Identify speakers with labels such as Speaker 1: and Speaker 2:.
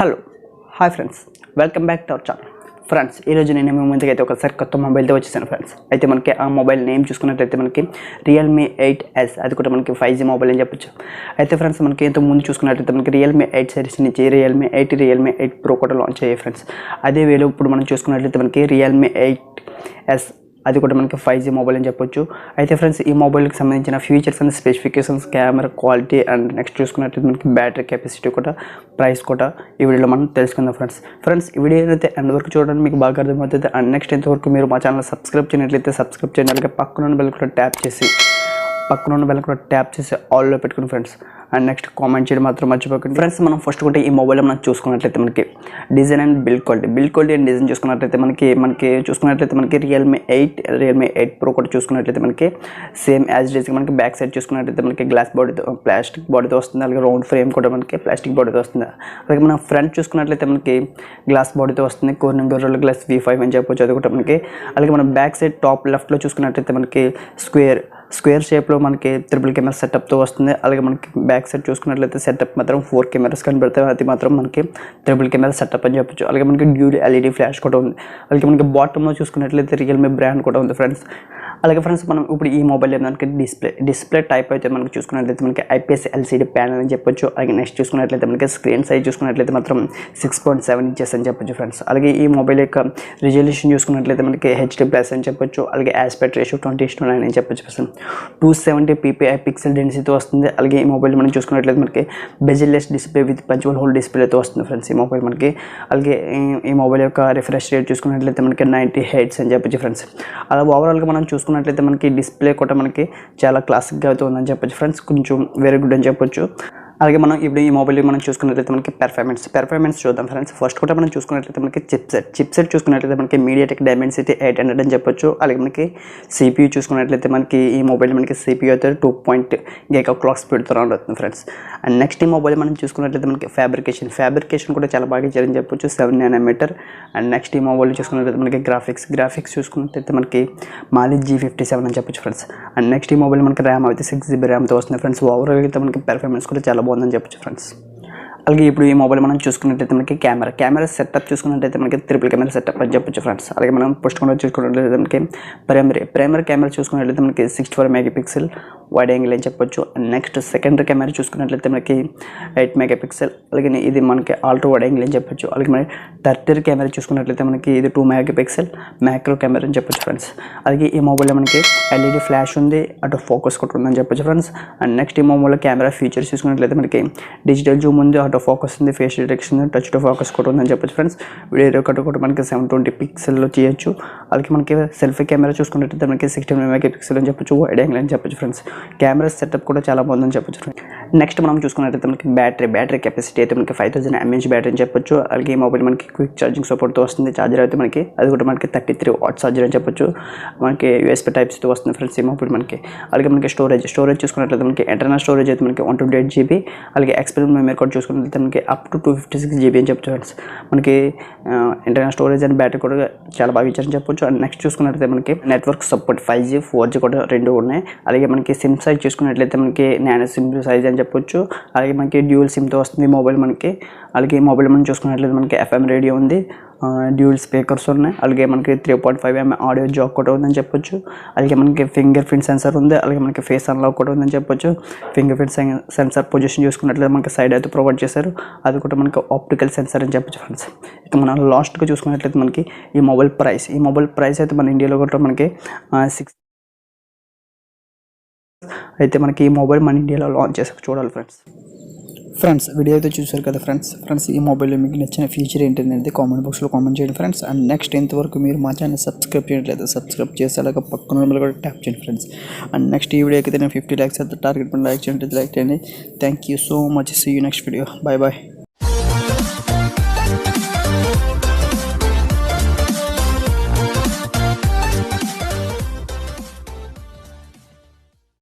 Speaker 1: Hello hi friends, welcome back to our channel. Friends, ఈరోజు నేను మీ ముందుకైతే ఒకసారి కొత్త మొబైల్తో వచ్చేసాను ఫ్రెండ్స్. అయితే మనకి ఆ మొబైల్ నేమ్ చూసుకున్నట్లయితే మనకి రియల్మీ 8S, అది కూడా మనకి 5G మొబైల్ అని చెప్పొచ్చు. అయితే ఫ్రెండ్స్, మనకి ఇంతకు ముందు చూసుకున్నట్లయితే మనకి రియల్మీ 8 సిరీస్ నుంచి రియల్మీ 8, రియల్మీ 8 Pro కూడా లాంచ్ అయ్యాయి ఫ్రెండ్స్. అదే వేలో ఇప్పుడు మనం చూసుకున్నట్లయితే మనకి రియల్మీ 8S, అది కూడా మనకి 5G మొబైల్ అని చెప్పొచ్చు. అయితే ఫ్రెండ్స్, ఈ మొబైల్కి సంబంధించిన features and specifications, camera quality and next చూసుకున్నట్లయితే మనకి బ్యాటరీ కెపాసిటీ కూడా, ప్రైస్ కూడా ఈ వీడియోలో మనం తెలుసుకుందాం ఫ్రెండ్స్. ఈ వీడియో అయితే ఎండ్ వరకు చూడడానికి మీకు బాగా అర్థమవుతుంది. అండ్ నెక్స్ట్ ఇంతవరకు మీరు మా ఛానల్ సబ్స్క్రైబ్ చేయనట్లయితే సబ్స్క్రైబ్ చేయండి. అలాగే పక్కన ఉన్న బెల్ కూడా ట్యాప్ చేసి ఆల్లో పెట్టుకుని ఫ్రెండ్స్. అండ్ నెక్స్ట్ కామెంట్ చేయడం మాత్రం మర్చిపోకండి ఫ్రెండ్స్. మనం ఫస్ట్ కూడా ఈ మొబైల్లో మనం చూసుకున్నట్లయితే మనకి design and build quality and design చూసుకున్నట్లయితే మనకి రియల్మీ 8 Pro కూడా చూసుకున్నట్లయితే మనకి సేమ్ యాజ్ ఇట్ ఈజ్ మనకి బ్యాక్ సైడ్ చూసుకున్నట్లయితే మనకి గ్లాస్ బాడీతో, ప్లాస్టిక్ బాడీతో వస్తుంది. అలాగే రౌండ్ ఫ్రేమ్ కూడా మనకి ప్లాస్టిక్ బాడీతో వస్తుంది. అలాగే మనం ఫ్రంట్ చూసుకున్నట్లయితే మనకి గ్లాస్ బాడీతో వస్తుంది. కోర్నింగ్ గొర్రెల గ్లాస్ V5 అని చెప్పొచ్చు, అది కూడా మనకి. అలాగే మనం బ్యాక్ సైడ్ టాప్ లెఫ్ట్లో చూసుకున్నట్లయితే మనకి స్క్వేర్ షేప్లో మనకి ట్రిపుల్ కెమెరా సెటప్తో వస్తుంది. అలాగే మనకి బ్యాక్ సైడ్ చూసుకున్నట్లయితే సెటప్ మాత్రం 4 కెమెరాస్ కనబడతాయి. అది మాత్రం మనకి ట్రిపుల్ కెమెరా సెటప్ అని చెప్పొచ్చు. అలాగే మనకి డ్యూల్ LED ఫ్లాష్ కూడా ఉంది. అలాగే మనకి బాటంలో చూసుకున్నట్లయితే రియల్మీ బ్రాండ్ కూడా ఉంది ఫ్రెండ్స్. అలాగే ఫ్రెండ్స్, మనం ఇప్పుడు ఈ మొబైల్ మనకి డిస్ప్లే టైప్ అయితే మనకి చూసుకున్నట్లయితే మనకి IPS LCD ప్యానల్ అని చెప్పొచ్చు. అలాగే నెక్స్ట్ చూసుకున్నట్లయితే మనకి స్క్రీన్ సైజ్ చూసుకున్నట్లయితే మాత్రం 6.7 ఇంచెస్ అని చెప్పొచ్చు ఫ్రెండ్స్. అలాగే ఈ మొబైల్ యొక్క రిజల్యూషన్ చూసుకున్నట్లయితే మనకి HD+ అని చెప్పొచ్చు. అలాగే ఆస్పెక్ట్ రేషియో 20:9 అని చెప్పొచ్చు ఫ్రెండ్స్. 270 ppi పిక్సెల్ డెన్సిటీతో వస్తుంది. అలాగే ఈ మొబైల్ మనం చూసుకున్నట్లయితే మనకి bezelless display with punch hole డిస్ప్లేతో వస్తుంది ఫ్రెండ్స్ ఈ మొబైల్ మనకి. అలాగే ఈ మొబైల్ యొక్క రిఫ్రెష్ రేట్ చూసుకున్నట్లయితే మనకి 90 Hz అని చెప్పొచ్చు ఫ్రెండ్స్. అలా ఓవరాల్గా మనం చూసుకున్నట్లయితే మనకి డిస్ప్లే కూడా మనకి చాలా క్లాసిక్గా అయితే ఉందని చెప్పొచ్చు ఫ్రెండ్స్. కొంచెం వెరీ గుడ్ అని చెప్పొచ్చు. అలాగే మనం ఇప్పుడు ఈ మొబైల్ మనం చూసుకున్నట్లయితే మనకి పెర్ఫార్మెన్స్ చూద్దాం ఫ్రెండ్స్. ఫస్ట్ కూడా మనం చూసుకున్నట్లయితే మనకి చిప్సెట్ చూసుకున్నట్లయితే మనకి MediaTek Dimensity 800 అని చెప్పొచ్చు. అలాగే మనకి CPU చూసుకున్నట్లయితే మనకి ఈ మొబైల్ మనకి CPU అయితే 2 GHz స్పీడ్తో రన్ అవుతుంది ఫ్రెండ్స్. అండ్ నెక్స్ట్ ఈ మొబైల్ మనం చూసుకున్నట్లయితే మనకి ఫ్యాబ్రికేషన్ కూడా చాలా బాగా ఇచ్చారని చెప్పొచ్చు, 7 nm. అండ్ నెక్స్ట్ ఈ మొబైల్ చూసుకున్నట్లయితే మనకి గ్రాఫిక్స్ చూసుకున్నట్లయితే మనకి Mali G57 అని చెప్పొచ్చు ఫ్రెండ్స్. అండ్ నెక్స్ట్ ఈ మొబైల్ మనకి ర్యామ్ అయితే 6GB ర్యామ్తో వస్తుంది ఫ్రెండ్స్. ఓవరాల్ అయితే మనకి పెర్ఫార్మెన్స్ కూడా చాలా బాగుందని చెప్పొచ్చు ఫ్రెండ్స్. అలాగే ఇప్పుడు ఈ మొబైల్ మనం చూసుకున్నట్లయితే మనకి కెమెరా సెటప్ చూసుకున్నట్లయితే మనకి ట్రిపుల్ కెమెరా సెటప్ అని చెప్పొచ్చు ఫ్రెండ్స్. అలాగే మనం ఫస్ట్ కూడా చూసుకున్నట్లయితే మనకి ప్రైమరీ కెమెరా చూసుకున్నట్లయితే మనకి 64 MP వైడ్ యాంగిల్ అని చెప్పొచ్చు. అండ్ నెక్స్ట్ సెకండరీ కెమెరా చూసుకున్నట్లయితే మనకి 8 MP. అలాగే ఇది మనకి ఆల్ట్రా వైడ్ యాంగిల్ అని చెప్పొచ్చు. అలాగే మనకి టర్టరీ కెమెరా చూసుకున్నట్లయితే మనకి ఇది 2 MP మ్యాక్రో కెమెరా అని చెప్పొచ్చు ఫ్రెండ్స్. అలాగే ఈ మొబైల్లో మనకి LED ఫ్లాష్ ఉంది, అటు ఫోకస్ కూడా ఉందని చెప్పొచ్చు ఫ్రెండ్స్. అండ్ నెక్స్ట్ ఈ మొబైల్లో కెమెరా ఫీచర్స్ చూసుకున్నట్లయితే మనకి డిజిటల్ జూమ్ ఉంది, ఆటో ఫోకస్ ఉంది, face detection, touch to focus కూడా ఉందని చెప్పొచ్చు ఫ్రెండ్స్. వీడియో రికార్డ్ కూడా మనకి 720 పిక్సెల్లో చేయొచ్చు. అలాగే మనకి సెల్ఫీ కెమెరా చూసుకున్నట్లయితే మనకి 16 MP అని చెప్పొచ్చు, వైడ్ యాంగిల్ అని చెప్పొచ్చు ఫ్రెండ్స్. కెమెరా సెటప్ కూడా చాలా బాగుందని చెప్పొచ్చు ఫ్రెండ్స్. నెక్స్ట్ మనం చూసుకున్నట్లయితే మనకి బ్యాటరీ కెపాసిటీ అయితే మనకి 5000 mAh బ్యాటరీ అని చెప్పొచ్చు. అలాగే ఈ మొబైల్ మనకి క్విక్ ఛార్జింగ్ సపోర్ట్తో వస్తుంది. ఛార్జర్ అయితే మనకి అది కూడా మనకి 33 వాట్ ఛార్జర్ అని చెప్పొచ్చు. మనకి USB Type-Cతో వస్తుంది ఫ్రెండ్స్ ఈ మొబైల్ మనకి. అలాగే మనకి స్టోరేజ్ చూసుకున్నట్లయితే మనకి ఇంటర్నల్ స్టోరేజ్ అయితే మనకి 128GB. అలాగే ఎక్స్టర్నల్ మెమరీ కార్డ్ చూసుకున్నట్లయితే మనకి అప్ టు 256GB అని చెప్పొచ్చు ఫ్రెండ్స్. మనకి ఇంటర్నల్ స్టోరేజ్ అండ్ బ్యాటరీ కూడా చాలా బాగా ఇచ్చారని చెప్పొచ్చు. అండ్ నెక్స్ట్ చూసుకున్నట్లయితే మనకి నెట్వర్క్ సపోర్ట్ 5G 4G కూడా రెండు ఉన్నాయి. అలాగే మనకి సిమ్ సైజ్ చూసుకున్నట్లయితే మనకి నానో సిమ్ సైజ్ అని చెప్పొచ్చు. అలాగే మనకి డ్యూయల్ సిమ్తో వస్తుంది మొబైల్ మనకి. అలాగే ఈ మొబైల్ మనం చూసుకున్నట్లయితే మనకి FM రేడియో ఉంది, డ్యూయల్ స్పీకర్స్ ఉన్నాయి. అలాగే మనకి 3.5mm ఆడియో జాక్ కూడా ఉందని చెప్పొచ్చు. అలాగే మనకి ఫింగర్ ప్రింట్ సెన్సార్ ఉంది. అలాగే మనకి ఫేస్ అన్లాక్ కూడా ఉందని చెప్పొచ్చు. ఫింగర్ ప్రింట్ సెన్సార్ పొజిషన్ చూసుకున్నట్లయితే మనకి సైడ్ అయితే ప్రొవైడ్ చేశారు, అది కూడా మనకి ఆప్టికల్ సెన్సార్ అని చెప్పొచ్చు ఫ్రెండ్స్. ఇక మనం లాస్ట్గా చూసుకున్నట్లయితే మనకి ఈ మొబైల్ ప్రైస్ అయితే మన ఇండియాలో కూడా మనకి 6 అయితే మనకి ఈ మొబైల్ మన ఇండియాలో లాంచ్ చేసాక చూడాలి ఫ్రెండ్స్. వీడియో అయితే చూసారు కదా ఫ్రెండ్స్. ఈ మొబైల్లో మీకు నచ్చిన ఫీచర్ ఏంటనేది కామెంట్ బాక్స్లో కామెంట్ చేయండి ఫ్రెండ్స్. అండ్ నెక్స్ట్ ఇంతవరకు మీరు మా ఛానల్ సబ్స్క్రైబ్ చేయట్లేదు, సబ్స్క్రైబ్ చేసి అలాగే పక్కన కూడా ట్యాప్ చేయండి ఫ్రెండ్స్. అండ్ నెక్స్ట్ ఈ వీడియోకి అయితే నేను 50 lakhs అయితే టార్గెట్ పని లైక్ చేయండి. Thank you so much. See you next video. Bye.